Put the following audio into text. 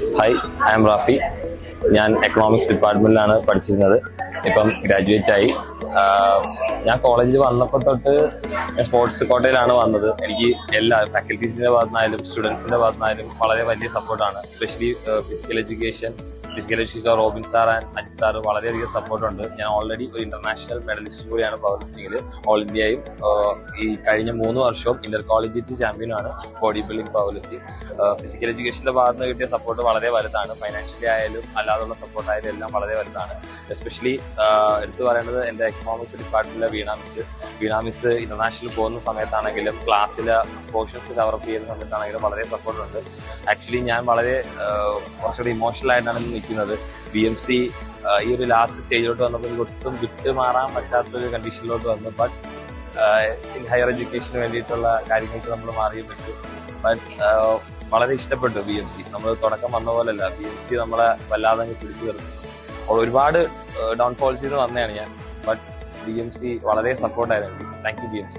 Hi, I M Rafi. ഞാൻ economics ഡിപ്പാർട്ട്മെന്റിലാണ് പഠിച്ചിരുന്നത്. ഇപ്പം ഗ്രാജുവേറ്റ് ആയി. ഞാൻ കോളേജിൽ വന്നപ്പോൾ തൊട്ട് സ്പോർട്സ് കോട്ടയിലാണ് വന്നത്. എനിക്ക് എല്ലാ ഫാക്കൽറ്റീസിന്റെ ഭാഗത്തുനിന്നായാലും സ്റ്റുഡൻസിന്റെ ഭാഗത്തുനിന്നായാലും വളരെ വലിയ സപ്പോർട്ടാണ്. Especially physical education Robin sir and Ajith sir വളരെയധികം സപ്പോർട്ടുണ്ട്. ഞാൻ ഓൾറെഡി ഒരു ഇന്റർനാഷണൽ മെഡലിസ്റ്റ് കൂടിയാണ് പവർ ലിഫ്റ്റിംഗിൽ. ഓൾ ഇന്ത്യയും ഈ കഴിഞ്ഞ 3 വർഷവും ഇന്റർ കോളേജിയറ്റ് ചാമ്പ്യനാണ് body building power lifting. Physical എഡ്യൂക്കേഷന്റെ ഭാഗത്ത് നിന്ന് കിട്ടിയ സപ്പോർട്ട് വളരെ വലുതാണ്. ഫൈനാൻഷ്യലി ആയാലും അല്ലാതുള്ള സപ്പോർട്ടായാലും എല്ലാം വളരെ വലുതാണ്. എസ്പെഷ്യലി എടുത്തു പറയേണ്ടത് എന്റെ എക്കണോമിക്സ് ഡിപ്പാർട്ട്മെന്റിലെ വീണ മിസ് ഇന്റർനാഷണൽ പോകുന്ന സമയത്താണെങ്കിലും ക്ലാസ്സിലെ പോർഷൻസ് കവറപ്പ് ചെയ്യുന്ന സമയത്താണെങ്കിലും വളരെ സപ്പോർട്ടുണ്ട്. ആക്ച്വലി ഞാൻ വളരെ കുറച്ചുകൂടി ഇമോഷണൽ ആയിട്ടാണ് നിൽക്കുന്നത്. BMC ഈ ഒരു ലാസ്റ്റ് സ്റ്റേജിലോട്ട് വന്നപ്പോൾ എനിക്ക് ഒട്ടും വിട്ട് മാറാൻ പറ്റാത്തൊരു കണ്ടീഷനിലോട്ട് വന്നു. ബട്ട് ഹയർ എഡ്യൂക്കേഷന് വേണ്ടിയിട്ടുള്ള കാര്യങ്ങൾക്ക് നമ്മൾ മാറിയേ പറ്റൂ. ബട്ട് വളരെ ഇഷ്ടപ്പെട്ടു BMC. നമ്മൾ തുടക്കം വന്ന പോലല്ല, BMC നമ്മളെ വല്ലാതെ പിടിച്ചു നിർത്തുന്നു. ഒരുപാട് ഡൗൺഫോൾസിൽ നിന്ന് വന്നതാണ് ഞാൻ. ബട്ട് BMC വളരെ സപ്പോർട്ടായിരുന്നു. Thank you BMC.